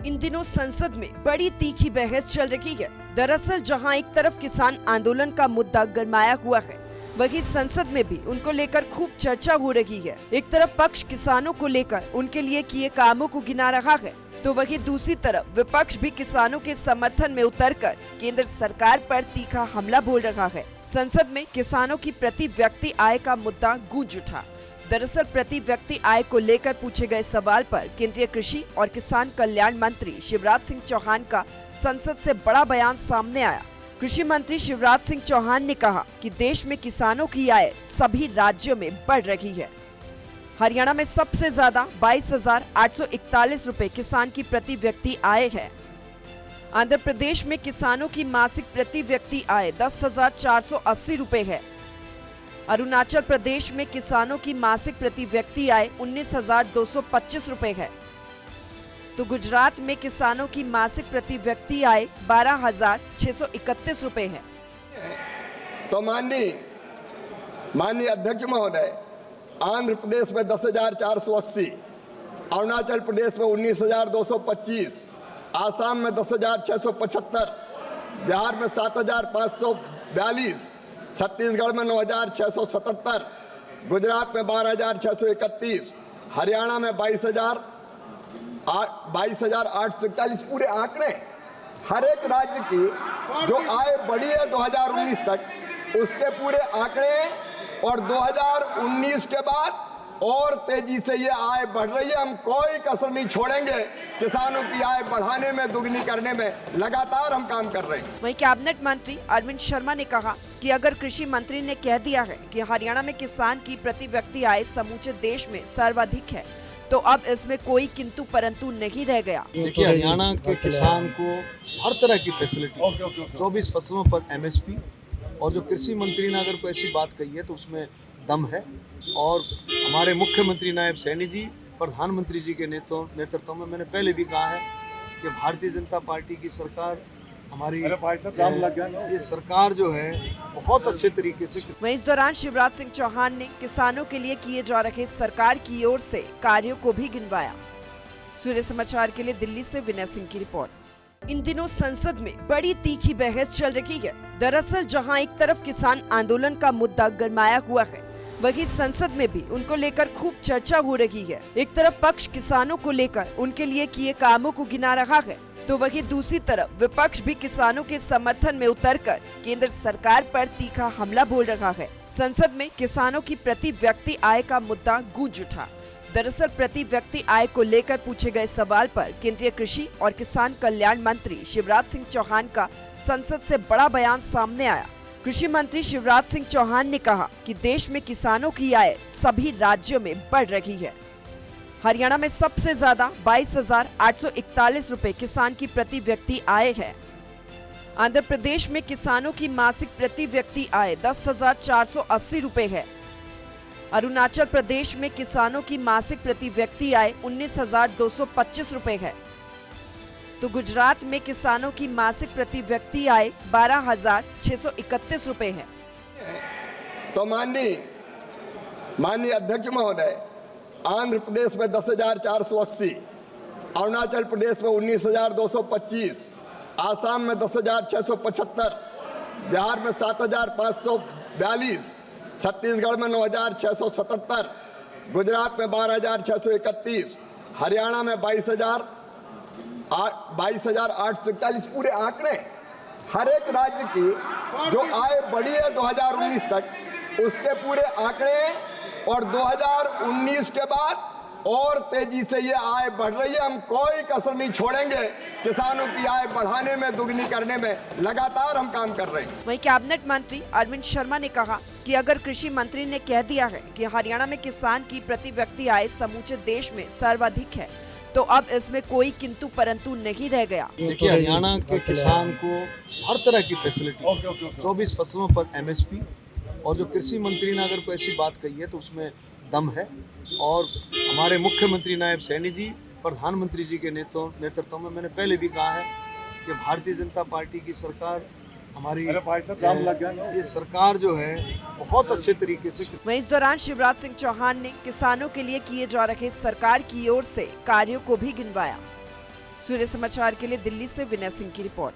इन दिनों संसद में बड़ी तीखी बहस चल रही है। दरअसल जहां एक तरफ किसान आंदोलन का मुद्दा गरमाया हुआ है, वहीं संसद में भी उनको लेकर खूब चर्चा हो रही है। एक तरफ पक्ष किसानों को लेकर उनके लिए किए कामों को गिना रहा है, तो वहीं दूसरी तरफ विपक्ष भी किसानों के समर्थन में उतरकर केंद्र सरकार पर तीखा हमला बोल रहा है। संसद में किसानों की प्रति व्यक्ति आय का मुद्दा गूंज उठा। दरअसल प्रति व्यक्ति आय को लेकर पूछे गए सवाल पर केंद्रीय कृषि और किसान कल्याण मंत्री शिवराज सिंह चौहान का संसद से बड़ा बयान सामने आया। कृषि मंत्री शिवराज सिंह चौहान ने कहा कि देश में किसानों की आय सभी राज्यों में बढ़ रही है। हरियाणा में सबसे ज्यादा 22,841 रुपए किसान की प्रति व्यक्ति आय है। आंध्र प्रदेश में किसानों की मासिक प्रति व्यक्ति आय 10,480 रुपए है। अरुणाचल प्रदेश में किसानों की मासिक प्रति व्यक्ति आय 19,225 रुपए है, तो गुजरात में किसानों की मासिक प्रति व्यक्ति आय 12,631 रुपए है। तो माननीय अध्यक्ष महोदय, आंध्र प्रदेश में 10,480, अरुणाचल प्रदेश में 19,225, आसाम में 10,675, बिहार में 7,542, छत्तीसगढ़ में 9,677, गुजरात में 12,631, हरियाणा में 22,841 पूरे आंकड़े। हर एक राज्य की जो आय बढ़ी है 2019 तक, उसके पूरे आंकड़े, और 2019 के बाद और तेजी से ये आय बढ़ रही है। हम कोई कसर नहीं छोड़ेंगे, किसानों की आय बढ़ाने में, दुगनी करने में लगातार हम काम कर रहे हैं। वहीं कैबिनेट मंत्री अरविंद शर्मा ने कहा कि अगर कृषि मंत्री ने कह दिया है कि हरियाणा में किसान की प्रति व्यक्ति आय समूचे देश में सर्वाधिक है, तो अब इसमें कोई किंतु परंतु नहीं रह गया। देखिए, हरियाणा के किसान को हर तरह की फैसिलिटी, 24 फसलों पर MSP, और जो कृषि मंत्री ने अगर कोई ऐसी बात कही है तो उसमें दम है। और हमारे मुख्यमंत्री नायब सैनी जी, प्रधानमंत्री जी के नेतृत्व में मैंने पहले भी कहा है कि भारतीय जनता पार्टी की सरकार, हमारी ये सरकार जो है बहुत अच्छे तरीके से। वहीं इस दौरान शिवराज सिंह चौहान ने किसानों के लिए किए जा रहे सरकार की ओर से कार्यों को भी गिनवाया। सूर्य समाचार के लिए दिल्ली से विनय सिंह की रिपोर्ट। इन दिनों संसद में बड़ी तीखी बहस चल रही है। दरअसल जहां एक तरफ किसान आंदोलन का मुद्दा गरमाया हुआ है, वहीं संसद में भी उनको लेकर खूब चर्चा हो रही है। एक तरफ पक्ष किसानों को लेकर उनके लिए किए कामों को गिना रहा है, तो वहीं दूसरी तरफ विपक्ष भी किसानों के समर्थन में उतरकर केंद्र सरकार पर तीखा हमला बोल रहा है। संसद में किसानों की प्रति व्यक्ति आय का मुद्दा गूंज उठा। दरअसल प्रति व्यक्ति आय को लेकर पूछे गए सवाल पर केंद्रीय कृषि और किसान कल्याण मंत्री शिवराज सिंह चौहान का संसद से बड़ा बयान सामने आया। कृषि मंत्री शिवराज सिंह चौहान ने कहा कि देश में किसानों की आय सभी राज्यों में बढ़ रही है। हरियाणा में सबसे ज्यादा 22,841 रुपए किसान की प्रति व्यक्ति आय है। आंध्र प्रदेश में किसानों की मासिक प्रति व्यक्ति आय 10,480 रुपए है। अरुणाचल प्रदेश में किसानों की मासिक प्रति व्यक्ति आय 19,225 रुपए है, तो गुजरात में किसानों की मासिक प्रति व्यक्ति आय 12,631 रुपए है। तो माननीय अध्यक्ष महोदय, आंध्र प्रदेश में 10,480, अरुणाचल प्रदेश में 19,225, आसाम में 10,675, बिहार में 7,542, छत्तीसगढ़ में 9,677, गुजरात में 12,631, हरियाणा में 22,841 पूरे आंकड़े। हर एक राज्य की जो आय बढ़ी है 2019 तक, उसके पूरे आंकड़े, और 2019 के बाद और तेजी से ये आय बढ़ रही है। हम कोई कसर नहीं छोड़ेंगे, किसानों की आय बढ़ाने में, दुगनी करने में लगातार हम काम कर रहे हैं। वहीं कैबिनेट मंत्री अरविंद शर्मा ने कहा कि अगर कृषि मंत्री ने कह दिया है कि हरियाणा में किसान की प्रति व्यक्ति आय समूचे देश में सर्वाधिक है, तो अब इसमें कोई किंतु परंतु नहीं रह गया। देखिए, हरियाणा के किसान को हर तरह की फैसिलिटी, 24 फसलों पर MSP, और जो कृषि मंत्री ने अगर कोई ऐसी बात कही है तो उसमें दम है। और हमारे मुख्यमंत्री नायब सैनी जी, प्रधानमंत्री जी के नेतृत्व में मैंने पहले भी कहा है कि भारतीय जनता पार्टी की सरकार, हमारी ये सरकार जो है बहुत अच्छे तरीके से। वहीं इस दौरान शिवराज सिंह चौहान ने किसानों के लिए किए जा रहे सरकार की ओर से कार्यों को भी गिनवाया। सूर्य समाचार के लिए दिल्ली से विनय सिंह की रिपोर्ट।